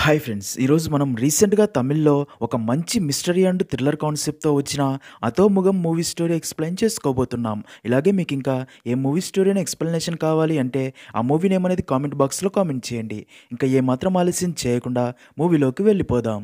Hi friends! ఈరోజు మనం రీసెంట్‌గా తమిళ్‌లో ఒక మంచి మిస్టరీ అండ్ థ్రిల్లర్ కాన్సెప్ట్‌తో వచ్చిన 'అథోముగం' మూవీ స్టోరీ ఎక్స్‌ప్లెయిన్ చేసుకోబోతున్నాం. ఇలాగే మీకింకా ఏ మూవీ స్టోరీ అని ఎక్స్‌ప్లనేషన్ కావాలి అంటే ఆ మూవీ నేమ్ అనేది కామెంట్ బాక్స్‌లో కామెంట్ చేయండి. ఇంకా ఏమాత్రం ఆలస్యం చేయకుండా మూవీలోకి వెళ్ళిపోదాం.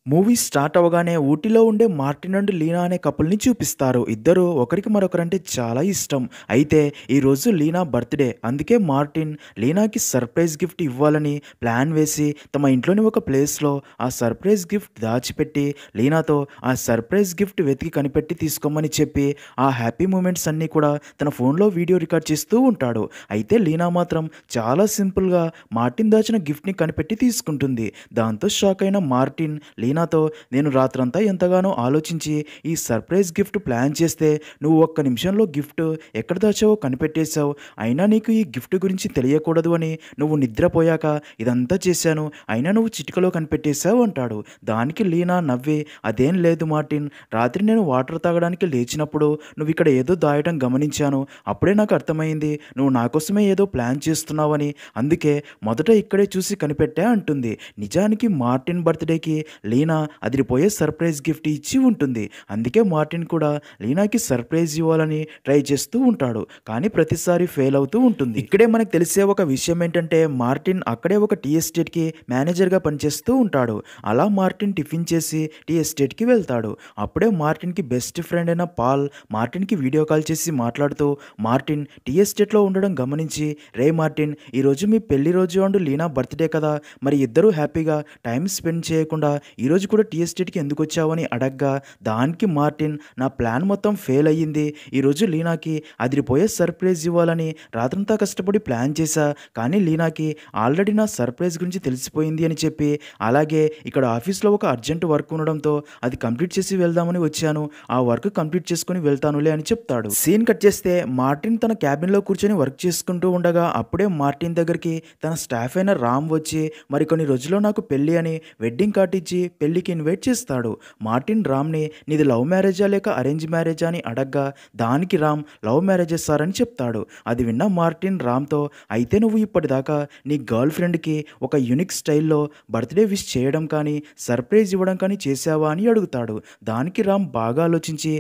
మూవీ స్టార్ట్ అవ్వగానే ఊటీలో ఉండే మార్టిన్ అండ్ లీనా అనే కపుల్‌ని చూపిస్తారు. ఇద్దరు ఒకరికి మరొకరంటే చాలా ఇష్టం. అయితే ఈరోజు లీనా బర్త్‌డే. అందుకే మార్టిన్ లీనాకి సర్ప్రైజ్ గిఫ్ట్ ఇవ్వాలని ప్లాన్ వేసి తమ ఇంట్లోని ఒక ప్లేస్‌లో ఆ సర్ప్రైజ్ గిఫ్ట్ దాచిపెట్టి లీనాతో ఆ సర్ప్రైజ్ గిఫ్ట్ వెతికి కనిపెట్టి తీసుకోమని చెప్పి ఆ హ్యాపీ మూమెంట్స్ అన్నీ కూడా తన ఫోన్‌లో వీడియో రికార్డ్ చేస్తూ ఉంటాడు. అయితే లీనా మాత్రం చాలా సింపుల్‌గా మార్టిన్ దాచిన గిఫ్ట్‌ని కనిపెట్టి తీసుకుంటుంది. దాంతో షాక్ అయిన మార్టిన్ లీనాతో నేను రాత్రంతా ఎంతగానో ఆలోచించి ఈ సర్ప్రైజ్ గిఫ్ట్ ప్లాన్ చేస్తే నువ్వు ఒక్క నిమిషంలో గిఫ్ట్ ఎక్కడ దాచావో కనిపెట్టేశావు. అయినా నీకు ఈ గిఫ్ట్ గురించి తెలియకూడదు అని నువ్వు నిద్రపోయాక ఇదంతా చేశాను. అయినా నువ్వు చిటికలో కనిపెట్టేశావు అంటాడు. దానికి లీనా నవ్వి అదేం లేదు మార్టిన్, రాత్రి నేను వాటర్ తాగడానికి లేచినప్పుడు నువ్వు ఇక్కడ ఏదో దాయటం గమనించాను. అప్పుడే నాకు అర్థమైంది నువ్వు నా కోసమే ఏదో ప్లాన్ చేస్తున్నావని. అందుకే మొదట ఇక్కడే చూసి కనిపెట్టా అంటుంది. నిజానికి మార్టిన్ బర్త్డేకి లీనా అదిరిపోయే సర్ప్రైజ్ గిఫ్ట్ ఇచ్చి ఉంటుంది. అందుకే మార్టిన్ కూడా లీనాకి సర్ప్రైజ్ ఇవ్వాలని ట్రై చేస్తూ ఉంటాడు. కానీ ప్రతిసారి ఫెయిల్ అవుతూ ఉంటుంది. ఇక్కడే మనకు తెలిసే ఒక విషయం ఏంటంటే మార్టిన్ అక్కడే ఒక టీ ఎస్టేట్‌కి మేనేజర్‌గా పనిచేస్తూ ఉంటాడు. అలా మార్టిన్ టిఫిన్ చేసి టీ ఎస్టేట్‌కి వెళ్తాడు. అప్పుడే మార్టిన్‌కి బెస్ట్ ఫ్రెండ్ అయిన పాల్ మార్టిన్‌కి వీడియో కాల్ చేసి మాట్లాడుతూ మార్టిన్ టీ ఎస్టేట్‌లో ఉండడం గమనించి రే మార్టిన్, ఈరోజు మీ పెళ్లి రోజు అండ్ లీనా బర్త్‌డే కదా, మరి ఇద్దరూ హ్యాపీగా టైం స్పెండ్ చేయకుండా ఈరోజు కూడా టీ ఎస్టేట్‌కి ఎందుకొచ్చావని అడగ్గా దానికి మార్టిన్ నా ప్లాన్ మొత్తం ఫెయిల్ అయ్యింది. ఈరోజు లీనాకి అదిరిపోయే సర్ప్రైజ్ ఇవ్వాలని రాత్రంతా కష్టపడి ప్లాన్ చేశా. కానీ లీనాకి ఆల్రెడీ నా సర్ప్రైజ్ గురించి తెలిసిపోయింది అని చెప్పి అలాగే ఇక్కడ ఆఫీస్‌లో ఒక అర్జెంట్ వర్క్ ఉండడంతో అది కంప్లీట్ చేసి వెళ్దామని వచ్చాను. ఆ వర్క్ కంప్లీట్ చేసుకొని వెళ్తానులే అని చెప్తాడు. సీన్ కట్ చేస్తే మార్టిన్ తన క్యాబిన్‌లో కూర్చొని వర్క్ చేసుకుంటూ ఉండగా అప్పుడే మార్టిన్ దగ్గరికి తన స్టాఫ్ అయిన రామ్ వచ్చి మరికొన్ని రోజుల్లో నాకు పెళ్లి అని వెడ్డింగ్ కార్డ్ ఇచ్చి పెళ్లికి ఇన్వైట్ చేస్తాడు. మార్టిన్ రామ్‌ని నీది లవ్ మ్యారేజా లేక అరేంజ్ మ్యారేజా అని అడగ్గా దానికి రామ్ లవ్ మ్యారేజెస్ సార్ అని చెప్తాడు. అది విన్న మార్టిన్ రామ్‌తో అయితే నువ్వు ఇప్పటిదాకా నీ గర్ల్ ఫ్రెండ్‌కి ఒక యూనిక్ స్టైల్‌లో బర్త్‌డే విష్ చేయడం కానీ సర్ప్రైజ్ ఇవ్వడం కానీ చేశావా అని అడుగుతాడు. దానికి రామ్ బాగా ఆలోచించి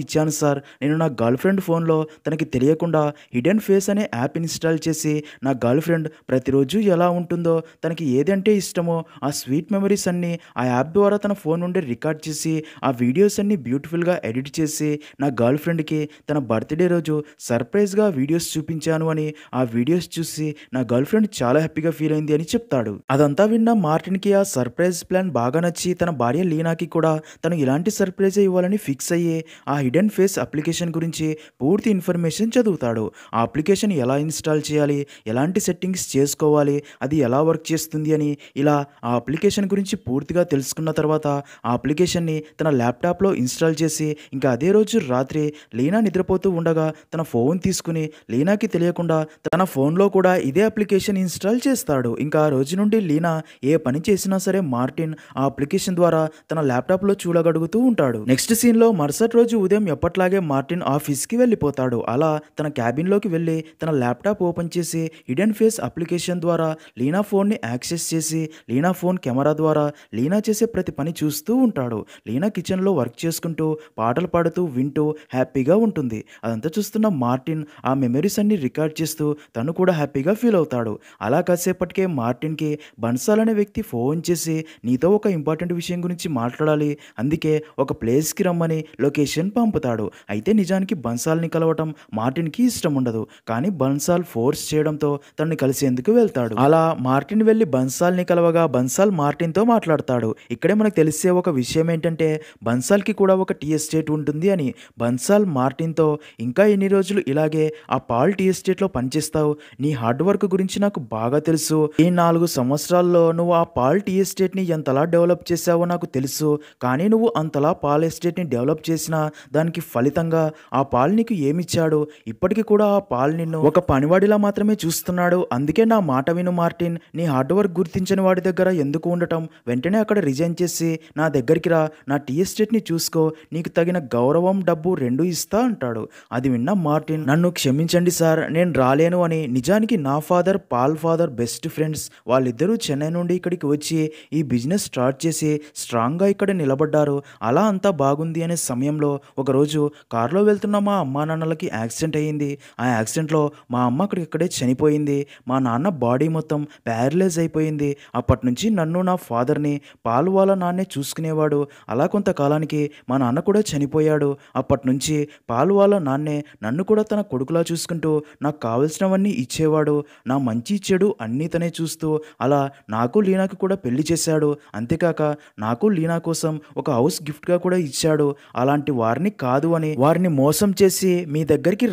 ఇచ్చాను సార్. నేను నా గర్ల్ ఫ్రెండ్ ఫోన్‌లో తనకి తెలియకుండా హిడెన్ ఫేస్ అనే యాప్ ఇన్‌స్టాల్ చేసి నా గర్ల్ ఫ్రెండ్ ప్రతిరోజు ఎలా ఉంటుందో తనకి ఏదంటే ఇష్టమో ఆ స్వీట్ మెమరీస్ అన్నీ ఆ యాప్ ద్వారా తన ఫోన్ నుండి రికార్డ్ చేసి ఆ వీడియోస్ అన్నీ బ్యూటిఫుల్గా ఎడిట్ చేసి నా గర్ల్ ఫ్రెండ్‌కి తన బర్త్‌డే రోజు సర్ప్రైజ్‌గా వీడియోస్ చూపించాను అని ఆ వీడియోస్ చూసి నా గర్ల్ ఫ్రెండ్ చాలా హ్యాపీగా ఫీల్ అయింది అని చెప్తాడు. అదంతా విన్న మార్టిన్‌కి ఆ సర్ప్రైజ్ ప్లాన్ బాగా నచ్చి తన భార్య లీనాకి కూడా తను ఇలాంటి సర్ప్రైజే ఇవ్వాలని ఫిక్స్ అయ్యి ఆ హిడెన్ ఫేస్ అప్లికేషన్ గురించి పూర్తి ఇన్ఫర్మేషన్ చదువుతాడు. ఆ అప్లికేషన్ ఎలా ఇన్‌స్టాల్ చేయాలి, ఎలాంటి సెట్టింగ్స్ చేసుకోవాలి, అది ఎలా వర్క్ చేస్తుంది అని ఇలా ఆ అప్లికేషన్ గురించి పూర్తిగా తెలుసుకున్న తర్వాత ఆ అప్లికేషన్ని తన ల్యాప్టాప్‌లో ఇన్‌స్టాల్ చేసి ఇంకా అదే రోజు రాత్రి లీనా నిద్రపోతూ ఉండగా తన ఫోన్ తీసుకుని లీనాకి తెలియకుండా తన ఫోన్‌లో కూడా ఇదే అప్లికేషన్ ఇన్‌స్టాల్ చేస్తాడు. ఇంకా ఆ రోజు నుండి లీనా ఏ పని చేసినా సరే మార్టిన్ ఆ అప్లికేషన్ ద్వారా తన ల్యాప్టాప్‌లో చూడగలుగుతూ ఉంటాడు. నెక్స్ట్ సీన్‌లో మరుసటి రోజు ఉదయం ఎప్పట్లాగే మార్టిన్ ఆఫీస్‌కి వెళ్ళిపోతాడు. అలా తన క్యాబిన్‌లోకి వెళ్ళి తన ల్యాప్టాప్ ఓపెన్ చేసి హిడెన్ ఫేస్ అప్లికేషన్ ద్వారా లీనా ఫోన్‌ని యాక్సెస్ చేసి లీనా ఫోన్ కెమెరా ద్వారా లీనా చేసే ప్రతి పని చూస్తూ ఉంటాడు. లీనా కిచెన్‌లో వర్క్ చేసుకుంటూ పాటలు పాడుతూ వింటూ హ్యాపీగా ఉంటుంది. అదంతా చూస్తున్న మార్టిన్ ఆ మెమరీస్ అన్ని రికార్డ్ చేస్తూ తను కూడా హ్యాపీగా ఫీల్ అవుతాడు. అలా కాసేపటికే మార్టిన్‌కి బన్సాల్ అనే వ్యక్తి ఫోన్ చేసి నీతో ఒక ఇంపార్టెంట్ విషయం గురించి మాట్లాడాలి, అందుకే ఒక ప్లేస్‌కి రమ్మని లొకేషన్ పంపుతాడు. అయితే నిజానికి బన్సాల్‌ని కలవటం మార్టిన్‌కి ఇష్టం ఉండదు. కానీ బన్సాల్ ఫోర్స్ చేయడంతో తనని కలిసేందుకు వెళ్తాడు. అలా మార్టిన్ వెళ్ళి బన్సాల్‌ని కలవగా బన్సాల్ మార్టిన్‌తో మాట్లాడతాడు. ఇక్కడే మనకు తెలిసే ఒక విషయం ఏంటంటే బన్సాల్‌కి కూడా ఒక టీ ఎస్టేట్ ఉంటుంది అని. బన్సాల్ మార్టిన్‌తో ఇంకా ఎన్ని రోజులు ఇలాగే ఆ పాల్ టీ ఎస్టేట్‌లో పనిచేస్తావు, నీ హార్డ్ వర్క్ గురించి నాకు బాగా తెలుసు. ఈ 4 సంవత్సరాల్లో నువ్వు ఆ పాల్ టీ ఎస్టేట్‌ని ఎంతలా డెవలప్ చేశావో నాకు తెలుసు. కానీ నువ్వు అంతలా పాల్ ఎస్టేట్‌ని డెవలప్ చేసినా దానికి ఫలితంగా ఆ పాల్ నీకు ఏమిచ్చాడు? ఇప్పటికి కూడా ఆ పాల్ నిన్ను ఒక పనివాడిలా మాత్రమే చూస్తున్నాడు. అందుకే నా మాట విను మార్టిన్, నీ హార్డ్ వర్క్ గుర్తించని వాడి దగ్గర ఎందుకు ఉండటం, వెంటనే అక్కడ రిజైన్ రిజైన్ చేసి నా దగ్గరికి రా, నా టీ ఎస్టేట్ని చూసుకో, నీకు తగిన గౌరవం డబ్బు రెండూ ఇస్తా అంటాడు. అది విన్న మార్టిన్ నన్ను క్షమించండి సార్, నేను రాలేను అని. నిజానికి నా father Paul father best friends. వాళ్ళిద్దరూ చెన్నై నుండి ఇక్కడికి వచ్చి ఈ బిజినెస్ స్టార్ట్ చేసి స్ట్రాంగ్గా ఇక్కడ నిలబడ్డారు. అలా అంతా బాగుంది అనే సమయంలో ఒకరోజు కారులో వెళ్తున్న మా అమ్మా నాన్నలకి యాక్సిడెంట్ అయ్యింది. ఆ యాక్సిడెంట్లో మా అమ్మ అక్కడిక్కడే చనిపోయింది. మా నాన్న బాడీ మొత్తం ప్యారలైజ్ అయిపోయింది. అప్పటి నుంచి నన్ను నా ఫాదర్ని పాల్ వాళ్ళ నాన్నే చూసుకునేవాడు. అలా కొంతకాలానికి మా నాన్న కూడా చనిపోయాడు. అప్పటి నుంచి పాల్ వాళ్ళ నాన్నే నన్ను కూడా తన కొడుకులా చూసుకుంటూ నాకు కావలసినవన్నీ ఇచ్చేవాడు. నా మంచి చెడు అన్నీ తనే చూస్తూ అలా నాకు లీనాకి కూడా పెళ్లి చేశాడు. అంతేకాక నాకు లీనా కోసం ఒక హౌస్ గిఫ్ట్గా కూడా ఇచ్చాడు. అలాంటి వారిని కాదు అని, వారిని మోసం చేసి మీ దగ్గరికి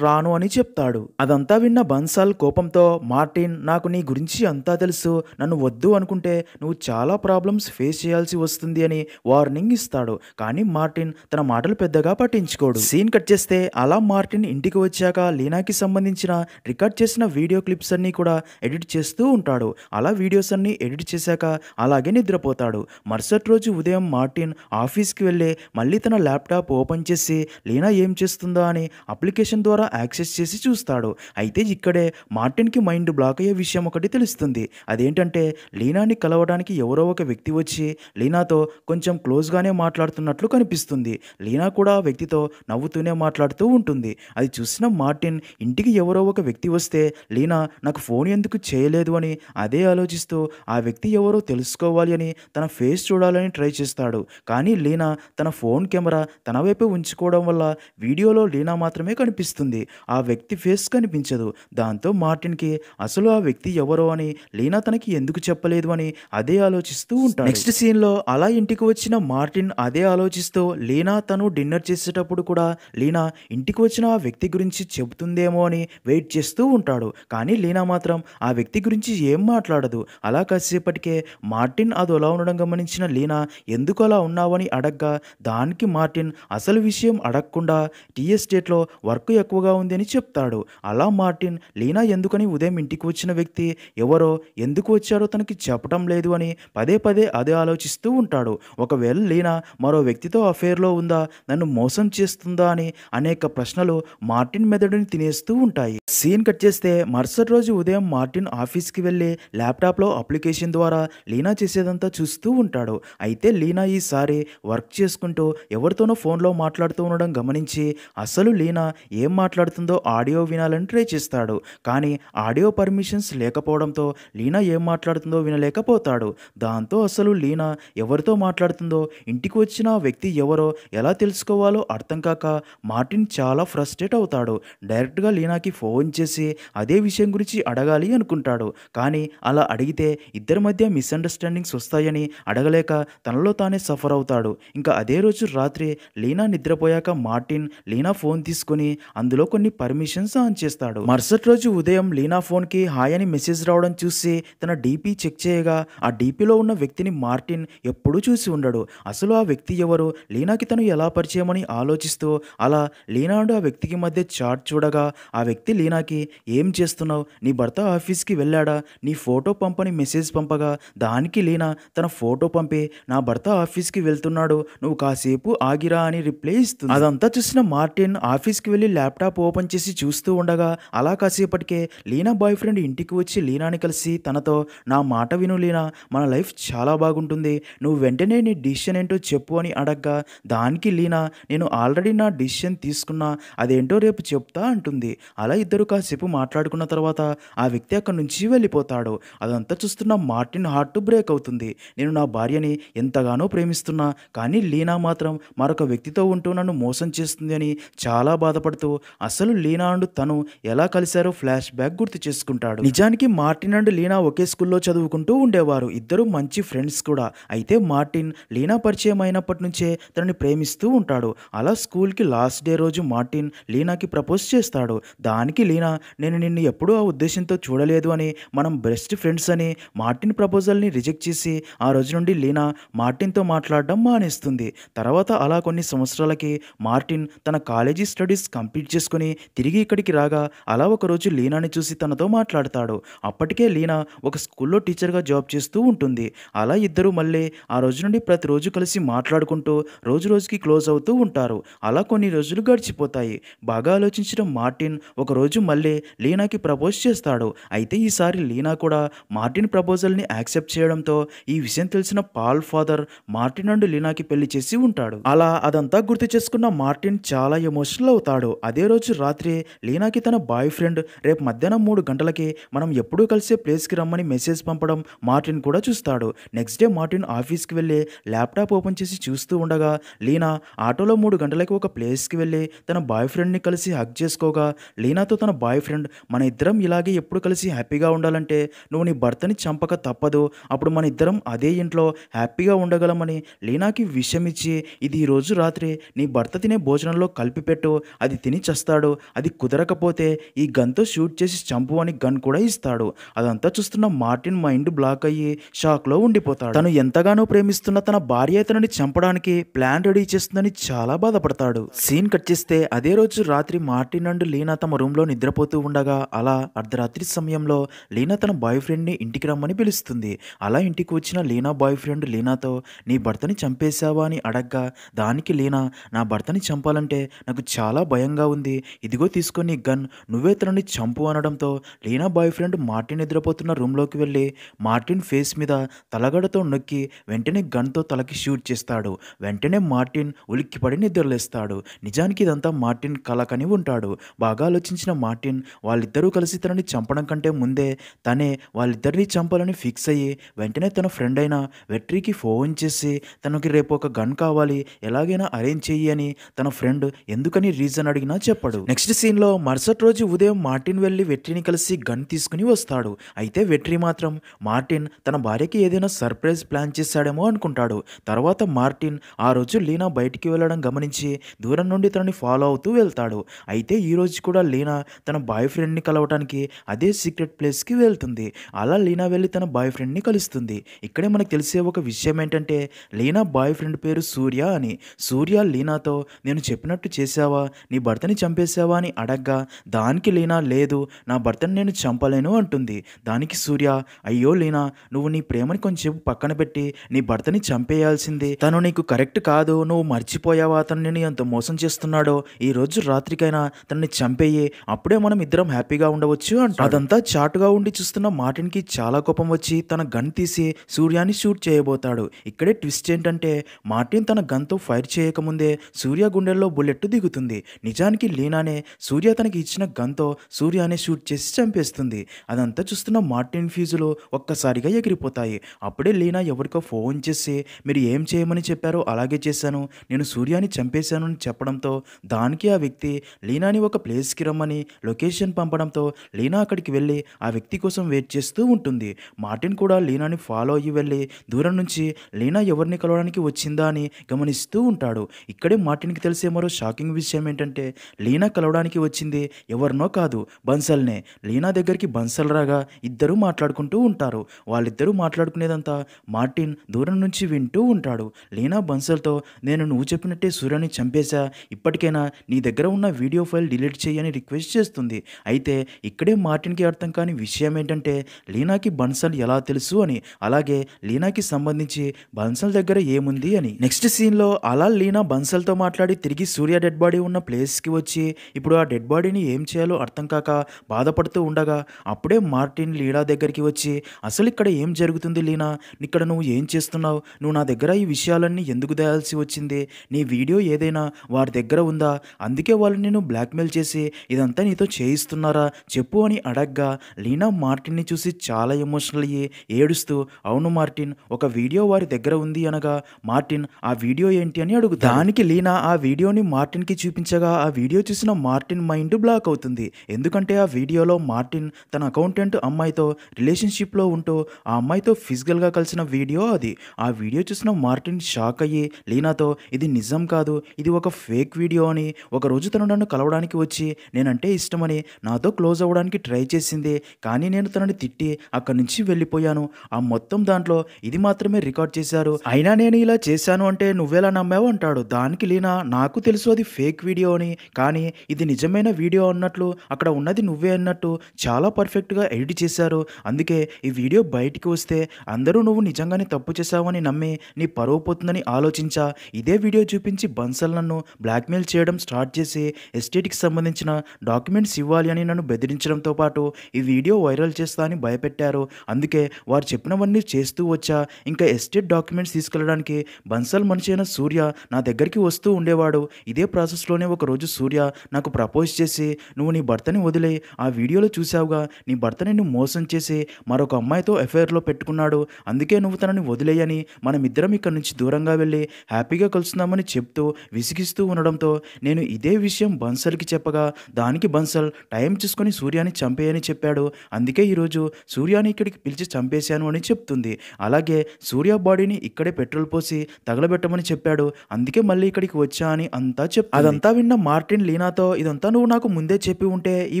రాను అని చెప్తాడు. అదంతా విన్న బన్సాల్ కోపంతో, మార్టిన్ నాకు నీ గురించి అంతా తెలుసు, నన్ను వద్దు అనుకుంటే నువ్వు చాలా ప్రాబ్లమ్స్ ఫేస్ చేయాల్సి వస్తుంది అని వార్నింగ్ ఇస్తాడు. కానీ మార్టిన్ తన మాటలు పెద్దగా పట్టించుకోడు. సీన్ కట్ చేస్తే అలా మార్టిన్ ఇంటికి వచ్చాక లీనాకి సంబంధించిన రికార్డ్ చేసిన వీడియో క్లిప్స్ అన్ని కూడా ఎడిట్ చేస్తూ ఉంటాడు. అలా వీడియోస్ అన్ని ఎడిట్ చేశాక అలాగే నిద్రపోతాడు. మరుసటి రోజు ఉదయం మార్టిన్ ఆఫీస్కి వెళ్ళి మళ్ళీ తన ల్యాప్టాప్ ఓపెన్ చేసి లీనా ఏం చేస్తుందా అని అప్లికేషన్ ద్వారా యాక్సెస్ చేసి చూస్తాడు. అయితే ఇక్కడే మార్టిన్కి మైండ్ బ్లాక్ అయ్యే విషయం ఒకటి తెలుస్తుంది. అదేంటంటే లీనాని కలవడానికి ఎవరో ఒక వ్యక్తి వచ్చి లీనాతో కొంచెం క్లోజ్గానే మాట్లాడుతున్నట్లు కనిపిస్తుంది. లీనా కూడా ఆ వ్యక్తితో నవ్వుతూనే మాట్లాడుతూ ఉంటుంది. అది చూసిన మార్టిన్ ఇంటికి ఎవరో ఒక వ్యక్తి వస్తే లీనా నాకు ఫోన్ ఎందుకు చేయలేదు అని అదే ఆలోచిస్తూ ఆ వ్యక్తి ఎవరో తెలుసుకోవాలి అని తన ఫేస్ చూడాలని ట్రై చేస్తాడు. కానీ లీనా తన ఫోన్ కెమెరా తన వైపే ఉంచుకోవడం వల్ల వీడియోలో లీనా మాత్రమే కనిపిస్తుంది. ఆ వ్యక్తి ఫేస్ కనిపించదు. దాంతో మార్టిన్కి అసలు ఆ వ్యక్తి ఎవరో అని, లీనా తనకి ఎందుకు చెప్పలేదు అని అదే ఆలోచిస్తూ ఉంటాడు. నెక్స్ట్ సీన్లో అలా ఇంటికి వచ్చిన మార్టిన్ అదే ఆలోచిస్తూ లీనా తను డిన్నర్ చేసేటప్పుడు కూడా లీనా ఇంటికి వచ్చిన ఆ వ్యక్తి గురించి చెబుతుందేమో అని వెయిట్ చేస్తూ ఉంటాడు. కానీ లీనా మాత్రం ఆ వ్యక్తి గురించి ఏం మాట్లాడదు. అలా కాసేపటికే మార్టిన్ అది అలా ఉండడం గమనించిన లీనా ఎందుకు అలా ఉన్నావని అడగ్గా దానికి మార్టిన్ అసలు విషయం అడగకుండా టీ ఎస్టేట్లో వర్క్ ఎక్కువగా ఉంది అని చెప్తాడు. అలా మార్టిన్ లీనా ఎందుకని ఉదయం ఇంటికి వచ్చిన వ్యక్తి ఎవరో, ఎందుకు వచ్చారో తనకి చెప్పడం లేదు అని పదే పదే అదే ఆలోచిస్తూ ఉంటాడు. ఒకవేళ లీనా మరో వ్యక్తితో అఫేర్లో ఉందా, నన్ను మోసం చేస్తుందా అని అనేక ప్రశ్నలు మార్టిన్ మెదడుని తినేస్తూ ఉంటాయి. సీన్ కట్ చేస్తే మరుసటి రోజు ఉదయం మార్టిన్ ఆఫీస్కి వెళ్ళి ల్యాప్టాప్లో అప్లికేషన్ ద్వారా లీనా చేసేదంతా చూస్తూ ఉంటాడు. అయితే లీనా ఈసారి వర్క్ చేసుకుంటూ ఎవరితోనో ఫోన్లో మాట్లాడుతూ ఉండడం గమనించి అసలు లీనా ఏం మాట్లాడుతుందో ఆడియో వినాలని ట్రై చేస్తాడు. కానీ ఆడియో పర్మిషన్స్ లేకపోవడంతో లీనా ఏం మాట్లాడుతుందో వినలేకపోతాడు. దాంతో అసలు లీనా ఎవరితో మాట్లాడుతుందో, ఇంటికి వచ్చిన వ్యక్తి ఎవరో ఎలా తెలుసుకోవాలో అర్థం కాక మార్టిన్ చాలా ఫ్రస్ట్రేట్ అవుతాడు. డైరెక్ట్గా లీనాకి ఫోన్ చేసి అదే విషయం గురించి అడగాలి అనుకుంటాడు. కానీ అలా అడిగితే ఇద్దరి మధ్య మిస్అండర్స్టాండింగ్స్ వస్తాయని అడగలేక తనలో తానే సఫర్ అవుతాడు. ఇంకా అదే రోజు రాత్రి లీనా నిద్రపోయాక మార్టిన్ లీనా ఫోన్ తీసుకుని అందులో కొన్ని పర్మిషన్స్ ఆన్ చేస్తాడు. మరుసటి రోజు ఉదయం లీనా ఫోన్కి హాయ్ అని మెసేజ్ రావడం చూసి తన డీపీ చెక్ చేయగా ఆ డీపీలో ఉన్న వ్యక్తిని మార్టిన్ ఎప్పుడూ చూసి ఉండడు. అసలు ఆ వ్యక్తి ఎవరు, లీనాకి తను ఎలా పరిచయమని ఆలోచిస్తూ అలా లీనా అండ్ ఆ వ్యక్తికి మధ్య చాట్ చూడగా ఆ వ్యక్తి లీనాకి ఏం చేస్తున్నావు, నీ భర్త ఆఫీస్కి వెళ్ళాడా, నీ ఫోటో పంపని మెసేజ్ పంపగా దానికి లీనా తన ఫోటో పంపి నా భర్త ఆఫీస్కి వెళ్తున్నాడు, నువ్వు కాసేపు ఆగిరా అని రిప్లై ఇస్తుంది. అదంతా చూసిన మార్టిన్ ఆఫీస్కి వెళ్ళి ల్యాప్టాప్ ఓపెన్ చేసి చూస్తూ ఉండగా అలా కాసేపటికే లీనా బాయ్ ఫ్రెండ్ ఇంటికి వచ్చి లీనాని కలిసి తనతో నా మాట విను లీనా, మన లైఫ్ చాలా బాగుంటుంది, నువ్వు వెంటనే నీ డిసిషన్ ఏంటో చెప్పు అని అడగ్గా దానికి లీనా నేను ఆల్రెడీ నా డిసిషన్ తీసుకున్నా, అదేంటో రేపు చెప్తా అంటుంది. అలా ఇద్దరు కాసేపు మాట్లాడుకున్న తర్వాత ఆ వ్యక్తి అక్కడి నుంచి వెళ్ళిపోతాడు. అదంతా చూస్తున్న మార్టిన్ హార్ట్ బ్రేక్ అవుతుంది. నేను నా భార్యని ఎంతగానో ప్రేమిస్తున్నా, కానీ లీనా మాత్రం మరొక వ్యక్తితో ఉంటూ నన్ను మోసం చేస్తుంది అని చాలా బాధపడుతూ అసలు లీనా అండ్ తను ఎలా కలిశారో ఫ్లాష్ బ్యాక్ గుర్తు చేసుకుంటాడు. నిజానికి మార్టిన్ అండ్ లీనా ఒకే స్కూల్లో చదువుకుంటూ ఉండేవారు. ఇద్దరు మంచి ఫ్రెండ్స్ కూడా. అయితే మార్టిన్ లీనా పరిచయం అయినప్పటి నుంచే తనని ప్రేమిస్తూ ఉంటాడు. అలా స్కూల్కి లాస్ట్ డే రోజు మార్టిన్ లీనాకి ప్రపోజ్ చేస్తాడు. దానికి లీనా నేను నిన్ను ఎప్పుడూ ఆ ఉద్దేశంతో చూడలేదు అని, మనం బెస్ట్ ఫ్రెండ్స్ అని మార్టిన్ ప్రపోజల్ని రిజెక్ట్ చేసి ఆ రోజు నుండి లీనా మార్టిన్తో మాట్లాడడం మానేస్తుంది. తర్వాత అలా కొన్ని సంవత్సరాలకి మార్టిన్ తన కాలేజీ స్టడీస్ కంప్లీట్ చేసుకుని తిరిగి ఇక్కడికి రాగా అలా ఒకరోజు లీనాని చూసి తనతో మాట్లాడతాడు. అప్పటికే లీనా ఒక స్కూల్లో టీచర్గా జాబ్ చేస్తూ ఉంటుంది. అలా ఇద్దరు మళ్ళీ ఆ రోజు నుండి ప్రతిరోజు కలిసి మాట్లాడుకుంటూ రోజు రోజుకి క్లోజ్ అవుతూ ఉంటారు. అలా కొన్ని రోజులు గడిచిపోతాయి. బాగా ఆలోచించిన మార్టిన్ ఒకరోజు మళ్ళీ లీనాకి ప్రపోజ్ చేస్తాడు. అయితే ఈసారి లీనా కూడా మార్టిన్ ప్రపోజల్ని యాక్సెప్ట్ చేయడంతో ఈ విషయం తెలిసిన పాల్ ఫాదర్ మార్టిన్ అండ్ లీనాకి పెళ్లి చేసి ఉంటాడు. అలా అదంతా గుర్తు చేసుకున్న మార్టిన్ చాలా ఎమోషనల్ అవుతాడు. అదే రోజు రాత్రి లీనాకి తన బాయ్ ఫ్రెండ్ రేపు మధ్యాహ్నం 3 గంటలకి మనం ఎప్పుడూ కలిసే ప్లేస్కి రమ్మని మెసేజ్ పంపడం మార్టిన్ కూడా చూస్తాడు. నెక్స్ట్ డే మార్టిన్ ఆఫీస్కి వెళ్ళి ల్యాప్టాప్ ఓపెన్ చేసి చూస్తూ ఉండగా లీనా ఆటోలో 3 గంటలకి ఒక ప్లేస్కి వెళ్ళి తన బాయ్ ఫ్రెండ్ని కలిసి హగ్ చేసుకోగా లీనాతో తన బాయ్ ఫ్రెండ్ మన ఇద్దరం ఇలాగే ఎప్పుడు కలిసి హ్యాపీగా ఉండాలంటే నువ్వు నీ భర్తని చంపక తప్పదు, అప్పుడు మన ఇద్దరం అదే ఇంట్లో హ్యాపీగా ఉండగలమని లీనాకి విషయం ఇచ్చి ఇది ఈరోజు రాత్రి నీ భర్త తినే భోజనంలో కలిపి పెట్టు, అది తిని చస్తాడు, అది కుదరకపోతే ఈ గన్తో షూట్ చేసి చంపు అని గన్ కూడా ఇస్తాడు. అదంతా చూస్తున్న మార్టిన్ మైండ్ బ్లాక్ అయ్యి షాక్లో ఉండిపోతాడు. తను ఎంతగానో ప్రేమిస్తున్న తన భార్య అతనిని చంపడానికి ప్లాన్ రెడీ చేస్తుందని చాలా బాధపడతాడు. సీన్ కట్ చేస్తే అదే రోజు రాత్రి మార్టిన్ అండ్ లీనా తమ రూమ్లో నిద్రపోతూ ఉండగా అలా అర్ధరాత్రి సమయంలో లీనా తన బాయ్ ఫ్రెండ్ని ఇంటికి రమ్మని పిలుస్తుంది. అలా ఇంటికి వచ్చిన లీనా బాయ్ ఫ్రెండ్ లీనాతో నీ భర్తని చంపేశావా అని అడగ్గా దానికి లీనా నా భర్తని చంపాలంటే నాకు చాలా భయంగా ఉంది, ఇదిగో తీసుకొని గన్, నువ్వే తనని చంపు అనడంతో లీనా బాయ్ ఫ్రెండ్ మార్టిన్ నిద్రపోతున్న రూమ్లోకి వెళ్ళి మార్టిన్ ఫేస్ మీద తలగడతో నొక్కి వెంటనే గన్తో తలకి షూట్ చేస్తాడు. వెంటనే మార్టిన్ ఉలిక్కిపడి నిద్రలేస్తాడు. నిజానికి ఇదంతా మార్టిన్ కలకని ఉంటాడు. బాగా ఆలోచించిన మార్టిన్ వాళ్ళిద్దరూ కలిసి తనని చంపడం కంటే ముందే తనే వాళ్ళిద్దరినీ చంపాలని ఫిక్స్ అయ్యి వెంటనే తన ఫ్రెండ్ అయిన వెట్రీకి ఫోన్ చేసి తనకి రేపు ఒక గన్ కావాలి, ఎలాగైనా అరేంజ్ చెయ్యి అని తన ఫ్రెండ్ ఎందుకని రీజన్ అడిగినా చెప్పడు. నెక్స్ట్ సీన్లో మరుసటి రోజు ఉదయం మార్టిన్ వెళ్ళి వెట్రీని కలిసి గన్ తీసుకుని వస్తాడు. అయితే వెట్రీ మాత్రం మార్టిన్ తన భార్యకి ఏదైనా సర్ప్రైజ్ ప్లాన్ చేశాడేమో అనుకుంటాడు. తర్వాత మార్టిన్ ఆ రోజు లీనా బయటికి వెళ్ళడం గమనించి దూరం నుండి తనని ఫాలో అవుతూ వెళ్తాడు. అయితే ఈ రోజు కూడా లీనా తన బాయ్ ఫ్రెండ్ని కలవటానికి అదే సీక్రెట్ ప్లేస్కి వెళ్తుంది. అలా లీనా వెళ్ళి తన బాయ్ ఫ్రెండ్ని కలుస్తుంది. ఇక్కడే మనకు తెలిసే ఒక విషయం ఏంటంటే లీనా బాయ్ ఫ్రెండ్ పేరు సూర్య అని. సూర్య లీనాతో నేను చెప్పినట్టు చేసావా, నీ భర్తని చంపేశావా అని అడగ్గా దానికి లీనా లేదు, నా భర్తని నేను చంపలేను అంటుంది. దానికి సూర్య అయ్యో లీనా, నువ్వు నీ ప్రేమని కొంచెం పక్కన పెట్టి నీ భర్తని చంపేయాల్సింది, తను నీకు కరెక్ట్ కాదు, నువ్వు మర్చిపోయావా అతన్ని ఎంత మోసం చేస్తున్నాడో, ఈ రోజు రాత్రికైనా తనని చంపేయి, అప్పుడే మనం ఇద్దరం హ్యాపీగా ఉండవచ్చు అంట. అదంతా చాటుగా ఉండి చూస్తున్న మార్టిన్కి చాలా కోపం వచ్చి తన గన్ తీసి సూర్యాని షూట్ చేయబోతాడు. ఇక్కడే ట్విస్ట్ ఏంటంటే మార్టిన్ తన గన్తో ఫైర్ చేయకముందే సూర్య గుండెల్లో బుల్లెట్ దిగుతుంది. నిజానికి లీనానే సూర్య తనకి ఇచ్చిన గన్తో సూర్యానే షూట్ చేసి చంపేస్తుంది. అదంతా చూస్తున్న మార్టిన్ ఫ్యూజులు ఒక్కసారిగా ఎగిరిపోతాయి. అప్పుడే లీనా ఎవరికో ఫోన్ చేసి మీరు ఏం చేయమని చెప్పారో అలాగే చేశాను, నేను సూర్యాని చంపేశాను అని చెప్పడంతో దానికి ఆ వ్యక్తి లీనాని ఒక ప్లేస్కి రమ్మని లొకేషన్ పంపడంతో లీనా అక్కడికి వెళ్ళి ఆ వ్యక్తి కోసం వెయిట్ చేస్తూ ఉంటుంది. మార్టిన్ కూడా లీనాని ఫాలో అయ్యి వెళ్ళి దూరం నుంచి లీనా ఎవరిని కలవడానికి వచ్చిందా అని గమనిస్తూ ఉంటాడు. ఇక్కడే మార్టిన్కి తెలిసే మరో షాకింగ్ విషయం ఏంటంటే లీనా కలవడానికి వచ్చింది ఎవరినో కాదు, బన్సల్నే. లీనా దగ్గరికి బన్సల్ రాగా ఇద్దరూ మాట్లాడుకుంటూ ఉంటారు. వాళ్ళిద్దరూ మాట్లాడుకునేదంతా మార్టిన్ దూరం నుంచి వింటూ ఉంటాడు. లీనా బన్సల్తో నేను నువ్వు చెప్పినట్టే సూర్యని చంపేశా, ఇప్పటికైనా నీ దగ్గర ఉన్న వీడియో ఫైల్ డిలీట్ చేయని రిక్వెస్ట్ చేస్తుంది. అయితే ఇక్కడే మార్టిన్కి అర్థం కాని విషయం ఏంటంటే లీనాకి బన్సల్ ఎలా తెలుసు అని, అలాగే లీనాకి సంబంధించి బన్సల్ దగ్గర ఏముంది అని. నెక్స్ట్ సీన్లో అలా లీనా బన్సల్తో మాట్లాడి తిరిగి సూర్య డెడ్ బాడీ ఉన్న ప్లేస్కి వచ్చి ఇప్పుడు ఆ డెడ్ బాడీని ఏం చేయాలో అర్థం కాక బాధపడుతూ ఉండగా అప్పుడే మార్టిన్ లీనా దగ్గరికి వచ్చి అసలు ఇక్కడ ఏం జరుగుతుంది లీనా, ఇక్కడ నువ్వు ఏం చేస్తున్నావు, నువ్వు నా దగ్గర ఈ విషయాలన్నీ ఎందుకు దాయాల్సి వచ్చింది, నీ వీడియో ఏదైనా వారి దగ్గర ఉందా, అందుకే వాళ్ళు నేను బ్లాక్మెయిల్ చేసి ఇదంతా నీతో చేయిస్తున్నారా చెప్పు అని అడగ్గా లీనా మార్టిన్ని చూసి చాలా ఎమోషనల్ అయ్యి ఏడుస్తూ అవును మార్టిన్, ఒక వీడియో వారి దగ్గర ఉంది అనగా మార్టిన్ ఆ వీడియో ఏంటి అని అడుగుతాడు. దానికి లీనా ఆ వీడియోని మార్టిన్కి చూపించగా ఆ వీడియో చూసిన మార్టిన్ మైండ్ బ్లాక్ అవుతుంది. ఎందుకంటే ఆ వీడియోలో మార్టిన్ తన అకౌంటెంట్ అమ్మాయితో రిలేషన్షిప్లో ఉంటూ ఆ అమ్మాయితో ఫిజికల్గా కలిసిన వీడియో అది. ఆ వీడియో చూసిన మార్టిన్ షాక్ అయ్యి లీనాతో ఇది నిజం కాదు, ఇది ఒక ఫేక్ వీడియో అని, ఒకరోజు తను నన్ను కలవడానికి వచ్చి నేనంటే ఇష్టమని నాతో క్లోజ్ అవ్వడానికి ట్రై చేసింది. కానీ నేను తనని తిట్టి అక్కడి నుంచి వెళ్ళిపోయాను. ఆ మొత్తం దాంట్లో ఇది మాత్రమే రికార్డ్ చేశారు. అయినా నేను ఇలా చేశాను అంటే నువ్వెలా నమ్మావు అంటాడు. దానికి లీనా నాకు తెలుసు అది ఫేక్ వీడియో అని, కానీ ఇది నిజమైన వీడియో అన్నట్లు అక్కడ ఉన్నది నువ్వే అన్నట్టు చాలా పర్ఫెక్ట్గా ఎడిట్ చేశారు. అందుకే ఈ వీడియో బయటికి వస్తే అందరూ నువ్వు నిజంగానే తప్పు చేశావని నమ్మి నీ పరువు పోతుందని ఆలోచించా. ఇదే వీడియో చూపించి బన్సల్ నన్ను బ్లాక్మెయిల్ చేయడం స్టార్ట్ చేసి ఎస్టేట్కి సంబంధించిన డాక్యుమెంట్స్ ఇవ్వాలి అని నన్ను బెదిరించడంతో పాటు ఈ వీడియో వైరల్ చేస్తా అని భయపెట్టారు. అందుకే వారు చెప్పినవన్నీ చేస్తూ వచ్చా. ఇంకా ఎస్టేట్ డాక్యుమెంట్స్ తీసుకెళ్ళడానికి బన్సల్ మనిషి అయిన సూర్య నా దగ్గరికి వస్తూ ఉండేవాడు. ఇదే ప్రాసెస్లోనే ఒకరోజు సూర్య నాకు ప్రపోజ్ చేసి, నువ్వు నీ భర్తని వదిలే, ఆ వీడియోలో చూసావుగా నీ భర్త నిన్ను మోసం చేసి మరొక అమ్మాయితో అఫైర్లో పెట్టుకున్నాడు, అందుకే నువ్వు తనని వదిలేయని మనమిద్దరం ఇక్కడ నుంచి దూరంగా వెళ్ళి హ్యాపీగా కలుస్తున్నామని చెప్తూ విసిగిస్తూ ఉండడంతో నేను ఇదే విషయం బన్సల్కి చెప్పగా దానికి బన్సల్ టైం చూసుకొని సూర్యాని చంపేయని చెప్పాడు. అందుకే ఈరోజు సూర్యాని ఇక్కడికి పిలిచి చంపేశాను అని చెప్తుంది. అలాగే సూర్య బాడీని ఇక్కడే పెట్రోల్ పోసి తగలబెట్టమని చెప్పాడు. అందుకే మళ్ళీ ఇక్కడికి వచ్చా అని అంతా చెప్తుంది. అదంతా విన్న మార్టిన్ లీనాతో, ఇదంతా నువ్వు నాకు ముందే చెప్పి ఉంటే ఈ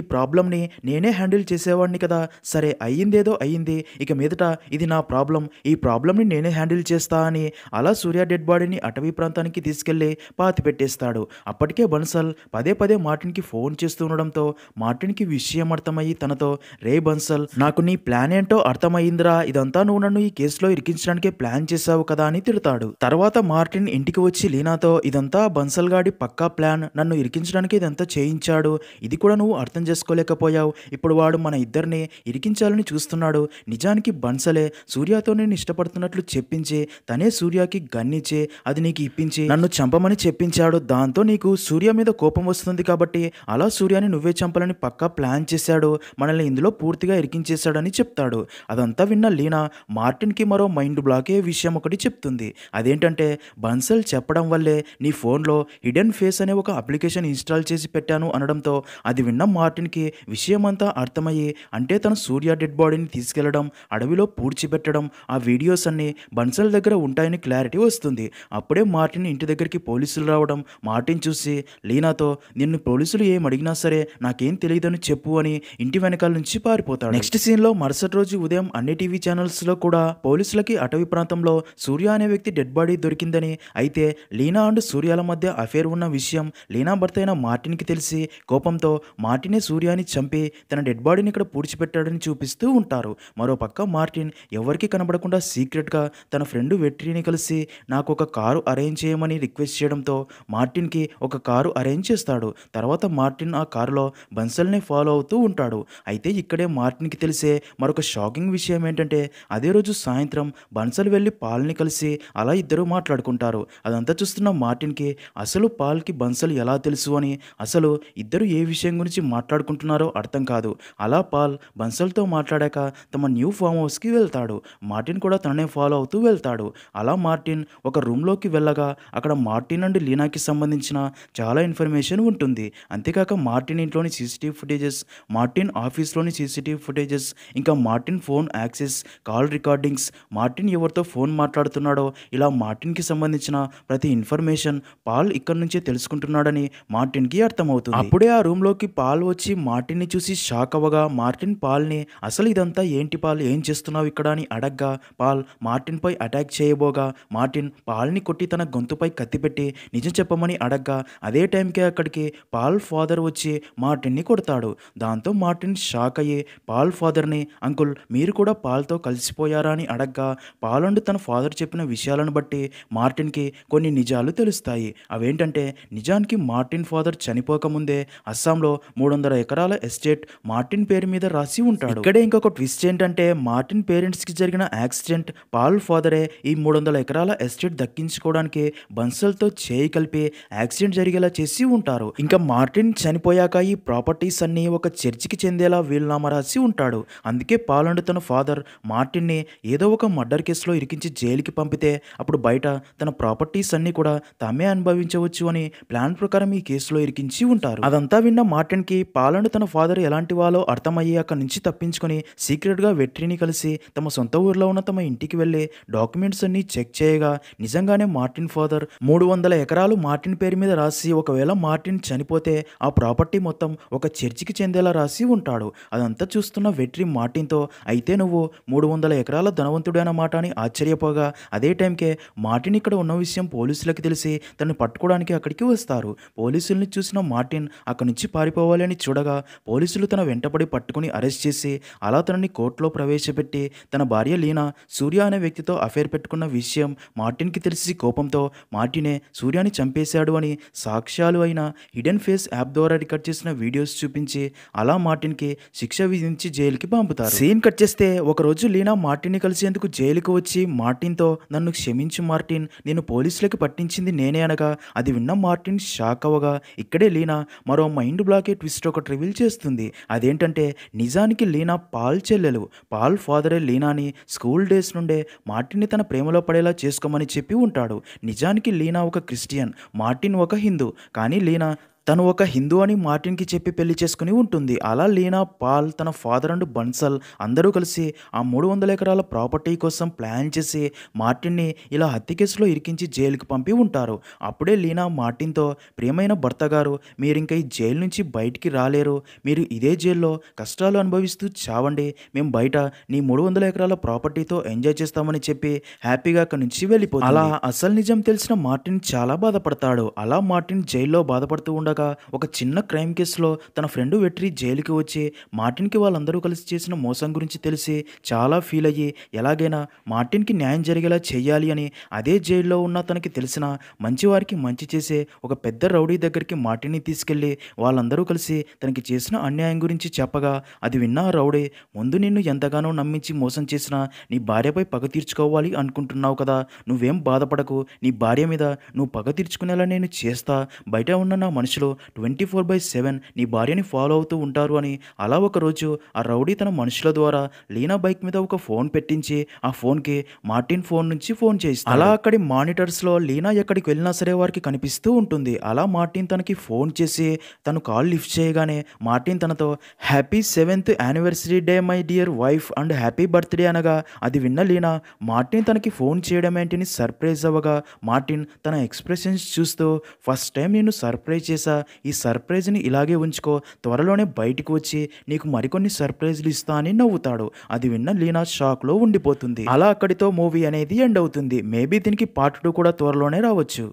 ప్రాబ్లంని నేనే హ్యాండిల్ చేసేవాడిని కదా. సరే అయ్యిందేదో అయ్యింది, ఇక మీదట ఇది నా ప్రాబ్లం, ఈ ప్రాబ్లంని నేనే హ్యాండిల్ చేస్తా అని అలా సూర్య డెడ్ బాడీని అటవీ ప్రాంతానికి తీసుకెళ్లి పాతి పెట్టేస్తాడు. అప్పటికే బన్సల్ పదే పదే మార్టిన్కి ఫోన్ చేస్తూ ఉండడంతో మార్టిన్కి విషయం అర్థమయ్యి తనతో, రే బన్సల్ నాకు నీ ప్లాన్ ఏంటో అర్థమయ్యిందిరా, ఇదంతా నువ్వు నన్ను ఈ కేసులో ఇరికించడానికే ప్లాన్ చేశావు కదా అని తిడతాడు. తర్వాత మార్టిన్ ఇంటికి వచ్చి లీనాతో, ఇదంతా బన్సల్ గాడి పక్కా ప్లాన్, నన్ను ఇరికించడానికి ఇదంతా చేయించాడు, ఇది కూడా నువ్వు అర్థం చేసుకోలేకపోయావు, ఇప్పుడు వాడు మన ఇద్దరిని ఇరికించాలని చూస్తున్నాడు. నిజానికి బన్సలే సూర్యతో నేను ఇష్టపడుతున్నట్లు చెప్పించి తనే సూర్యకి గన్నిచ్చి అది నీకు ఇప్పించి నన్ను చంపమని చెప్పించాడు. దాంతో నీకు సూర్య మీద కోపం వస్తుంది కాబట్టి అలా సూర్యాని నువ్వే చంపాలని పక్కా ప్లాన్ చేశాడు, మనల్ని ఇందులో పూర్తిగా ఇరికించేశాడని చెప్తాడు. అదంతా విన్న లీనా మార్టిన్కి మరో మైండ్ బ్లాక్ అయ్యే విషయం ఒకటి చెప్తుంది. అదేంటంటే బన్సల్ చెప్పడం వల్లే నీ ఫోన్లో హిడెన్ ఫేస్ అనే ఒక అప్లికేషన్ ఇన్స్టాల్ చేసి పెట్టాను అనడంతో అది విన్న మార్టిన్కి విషయమంతా అర్థమయ్యి, అంటే తను సూర్య డెడ్ బాడీని తీసుకెళ్లడం, అడవిలో పూడ్చిపెట్టడం, ఆ వీడియోస్ అన్ని బన్సల్ దగ్గర ఉంటాయని క్లారిటీ వస్తుంది. అప్పుడే మార్టిన్ ఇంటి దగ్గరికి పోలీసులు రావడం మార్టిన్ చూసి లీనాతో, నిన్ను పోలీసులు ఏం అడిగినా సరే నాకేం తెలియదని చెప్పు అని ఇంటి వెనకాల నుంచి పారిపోతాడు. నెక్స్ట్ సీన్లో మరుసటి రోజు ఉదయం అన్ని టీవీ ఛానల్స్లో కూడా పోలీసులకి అటవీ ప్రాంతంలో సూర్య అనే వ్యక్తి డెడ్ బాడీ దొరికిందని, అయితే లీనా అండ్ సూర్యాల మధ్య అఫేర్ ఉన్న విషయం లీనా భర్త అయిన మార్టిన్కి తెలిసి కోపంతో మార్టినే సూర్యాని చంపి తన డెడ్ బాడీని ఇక్కడ పూడ్చిపెట్టాడని చూపిస్తూ ఉంటారు. మరోపక్క మార్టిన్ ఎవరికి కనబడకుండా సీక్రెట్గా తన ఫ్రెండ్ వెట్రీని కలిసి నాకు ఒక కారు అరేంజ్ చేయమని రిక్వెస్ట్ చేయడంతో మార్టిన్కి ఒక కారు అరేంజ్ చేస్తాడు. తర్వాత మార్టిన్ ఆ కారులో బన్సల్ని ఫాలో అవుతూ ఉంటాడు. అయితే ఇక్కడే మార్టిన్కి తెలిసే మరొక షాకింగ్ విషయం ఏంటంటే అదే రోజు సాయంత్రం బన్సల్ వెళ్ళి పాల్ని కలిసి అలా ఇద్దరు మాట్లాడుకుంటారు. అదంతా చూస్తున్న మార్టిన్కి అసలు పాల్కి బన్సల్ ఎలా తెలుసు అని, అసలు ఇద్దరు ఏ విషయం గురించి మాట్లాడుకుంటున్నారో అర్థం కాదు. అలా పాల్ బన్సల్తో మాట్లాడాక తమ న్యూ ఫామ్ హౌస్కి వెళ్తాడు. మార్టిన్ కూడా తననే ఫాలో అవుతూ వెళ్తాడు. అలా మార్టిన్ ఒక రూమ్లోకి వెళ్ళగా అక్కడ మార్టిన్ అండ్ లీనాకి సంబంధించిన చాలా ఇన్ఫర్మేషన్ ఉంటుంది. అంతేకాక మార్టిన్ ఇంట్లోని సీసీటీవీ ఫుటేజెస్, మార్టిన్ ఆఫీస్లోని సీసీటీవీ ఫుటేజెస్, ఇంకా Martin phone access, call recordings, Martin ఎవరితో ఫోన్ మాట్లాడుతున్నాడో ఇలా మార్టిన్కి సంబంధించిన ప్రతి ఇన్ఫర్మేషన్ పాల్ ఇక్కడి నుంచే తెలుసుకుంటున్నాడని మార్టిన్కి అర్థమవుతుంది. అప్పుడే ఆ రూమ్లోకి పాల్ వచ్చి మార్టిన్ని చూసి షాక్ అవ్వగా మార్టిన్ పాల్ని, అసలు ఇదంతా ఏంటి పాల్, ఏం చేస్తున్నావు ఇక్కడ అని అడగ్గా పాల్ మార్టిన్పై అటాక్ చేయబోగా మార్టిన్ పాల్ని కొట్టి తన గొంతుపై కత్తిపెట్టి నిజం చెప్పమని అడగ్గా అదే టైంకే అక్కడికి పాల్ ఫాదర్ వచ్చి మార్టిన్ని కొడతాడు. దాంతో మార్టిన్ షాక్ అయ్యి పాల్ ఫాదర్ని, అంకుల్ మీరు కూడా పాల్తో కలిసిపోయారా అని అడగ్గా పాల్ అండ్ తన ఫాదర్ చెప్పిన విషయాలను బట్టి మార్టిన్కి కొన్ని నిజాలు తెలుస్తాయి. అవేంటంటే నిజానికి మార్టిన్ ఫాదర్ చనిపోకముందే అస్సాంలో 300 ఎకరాల ఎస్టేట్ మార్టిన్ పేరు మీద రాసి ఉంటాడు. ఇక్కడే ఇంకొక ట్విస్ట్ ఏంటంటే మార్టిన్ పేరెంట్స్కి జరిగిన యాక్సిడెంట్ పాల్ ఫాదరే ఈ 300 ఎకరాల ఎస్టేట్ దక్కించుకోవడానికి బన్సల్తో చేయి కలిపి యాక్సిడెంట్ జరిగేలా చేసి ఉంటారు. ఇంకా మార్టిన్ చనిపోయాక ఈ ప్రాపర్టీస్ అన్ని ఒక చర్చికి చెందేలా వీలునామా రాసి ఉంటాడు. అందుకే పాల్ అండ్ తన ఫాదర్ మార్టిన్ని ఏదో ఒక మర్డర్ కేసులో ఇరికించి జైలుకి పంపితే అప్పుడు బయట తన ప్రాపర్టీస్ అన్ని కూడా తామే అనుభవించవచ్చు అని ప్లాన్ ప్రకారం ఈ కేసులో ఇరికించి ఉంటారు. అదంతా విన్న మార్టిన్కి పాల్ అండ్ తన ఫాదర్ ఎలాంటి వాళ్ళో అర్థమయ్యి అక్కడి నుంచి తప్పించుకొని సీక్రెట్గా వెట్రీని కలిసి తమ సొంత ఊర్లో ఉన్న తమ ఇంటికి వెళ్ళి డాక్యుమెంట్స్ అన్ని చెక్ చేయగా నిజంగానే మార్టిన్ ఫాదర్ 300 ఎకరాలు మార్టిన్ పేరు మీద రాసి ఒకవేళ మార్టిన్ చనిపోతే ఆ ప్రాపర్టీ మొత్తం ఒక చర్చికి చెందేలా రాసి ఉంటాడు. అదంతా చూస్తున్న వెట్రి మార్టిన్‌తో అయితే నువ్వు 300 ఎకరాల ధనవంతుడన్నమాట అని ఆశ్చర్యపోగా అదే టైంకే మార్టిన్ ఇక్కడ ఉన్న విషయం పోలీసులకి తెలిసి తనని పట్టుకోవడానికి అక్కడికి వస్తారు. పోలీసుల్ని చూసిన మార్టిన్ అక్కడి నుంచి పారిపోవాలి అని చూడగా పోలీసులు తన వెంటపడి పట్టుకుని అరెస్ట్ చేసి అలా తనని కోర్టులో ప్రవేశపెట్టి తన భార్య లీనా సూర్య అనే వ్యక్తితో అఫైర్ పెట్టుకున్న విషయం మార్టిన్‌కి తెలిసి కోపంతో మార్టినే సూర్యని చంపేశాడు అని సాక్ష్యాలు అయిన హిడెన్ ఫేస్ యాప్ ద్వారా రికార్డ్ చేసిన వీడియోస్ చూపించి అలా మార్టిన్‌కి శిక్ష విధించి జైలుకి పంపుతారు. సీన్ కట్ చేస్తే ఒకరోజు లీనా మార్టిన్‌ని కలిసేందుకు జైలుకి వచ్చి మార్టిన్‌తో నన్ను క్షమించు మార్టిన్, నేను పోలీసులకి పట్టించింది నేనే అనగా అది విన్న మార్టిన్ షాక్ అవ్వగా ఇక్కడే లీనా మరో మైండ్ బ్లాకే ట్విస్ట్ ఒకటి రివీల్ చేస్తుంది. అదేంటంటే నిజానికి లీనా పాల్ చెల్లెలు. పాల్ ఫాదరే లీనాని స్కూల్ డేస్ నుండే మార్టిన్ని తన ప్రేమలో పడేలా చేసుకోమని చెప్పి ఉంటాడు. నిజానికి లీనా ఒక క్రిస్టియన్, మార్టిన్ ఒక హిందూ. కానీ లీనా తను ఒక హిందూ అని మార్టిన్‌కి చెప్పి పెళ్లి చేసుకుని ఉంటుంది. అలా లీనా, పాల్, తన ఫాదర్ అండ్ బన్సల్ అందరూ కలిసి ఆ 300 ఎకరాల ప్రాపర్టీ కోసం ప్లాన్ చేసి మార్టిన్‌ని ఇలా హత్య కేసులో ఇరికించి జైలుకి పంపి ఉంటారు. అప్పుడే లీనా మార్టిన్‌తో ప్రియమైన భర్త గారు మీరింక ఈ జైలు నుంచి బయటికి రాలేరు. మీరు ఇదే జైల్లో కష్టాలు అనుభవిస్తూ చావండి. మేము బయట నీ 300 ఎకరాల ప్రాపర్టీతో ఎంజాయ్ చేస్తామని చెప్పి హ్యాపీగా అక్కడి నుంచి వెళ్ళిపోతుంది. అలా అసలు నిజం తెలిసిన మార్టిన్ చాలా బాధపడతాడు. అలా మార్టిన్ జైల్లో బాధపడుతూ ఉండగా ఒక చిన్న క్రైమ్ కేసులో తన ఫ్రెండ్ వెట్రి జైలుకి వచ్చి మార్టిన్‌కి వాళ్ళందరూ కలిసి చేసిన మోసం గురించి తెలిసి చాలా ఫీల్ అయ్యి ఎలాగైనా మార్టిన్‌కి న్యాయం జరిగేలా చేయాలి అని అదే జైల్లో ఉన్న తనకి తెలిసిన మంచివారికి మంచి చేసే ఒక పెద్ద రౌడీ దగ్గరికి మార్టిన్‌ని తీసుకెళ్లి వాళ్ళందరూ కలిసి తనకి చేసిన అన్యాయం గురించి చెప్పగా అది విన్న ఆ రౌడీ ముందు నిన్ను ఎంతగానో నమ్మించి మోసం చేసినా నీ భార్యపై పగ తీర్చుకోవాలి అనుకుంటున్నావు కదా, నువ్వేం బాధపడకు, నీ భార్య మీద నువ్వు పగ తీర్చుకునేలా నేను చేస్తా. బయట ఉన్న నా మనుషులు 24/7 నీ భార్యని ఫాలో అవుతూ ఉంటారు అని. అలా ఒకరోజు ఆ రౌడీ తన మనుషుల ద్వారా లీనా బైక్ మీద ఒక ఫోన్ పెట్టించి ఆ ఫోన్కి మార్టిన్ ఫోన్ నుంచి ఫోన్ చేయిస్తాడు. అలా అక్కడి మానిటర్స్లో లీనా ఎక్కడికి వెళ్ళినా సరే వారికి కనిపిస్తూ ఉంటుంది. అలా మార్టిన్ తనకి ఫోన్ చేసి తను కాల్ లిఫ్ట్ చేయగానే మార్టిన్ తనతో happy 7th anniversary day my dear wife and happy birthday అనగా అది విన్న లీనా మార్టిన్ తనకి ఫోన్ చేయడం ఏంటిని సర్ప్రైజ్ అవ్వగా మార్టిన్ తన ఎక్స్ప్రెషన్స్ చూస్తూ ఫస్ట్ టైం నేను సర్ప్రైజ్ చేశా, ఈ సర్ప్రైజ్ని ఇలాగే ఉంచుకో, త్వరలోనే బయటికి వచ్చి నీకు మరికొన్ని సర్ప్రైజ్లు ఇస్తా అని నవ్వుతాడు. అది విన్న లీనా షాక్లో ఉండిపోతుంది. అలా అక్కడితో మూవీ అనేది ఎండ్ అవుతుంది. మేబీ దీనికి పార్ట్ 2 కూడా త్వరలోనే రావచ్చు.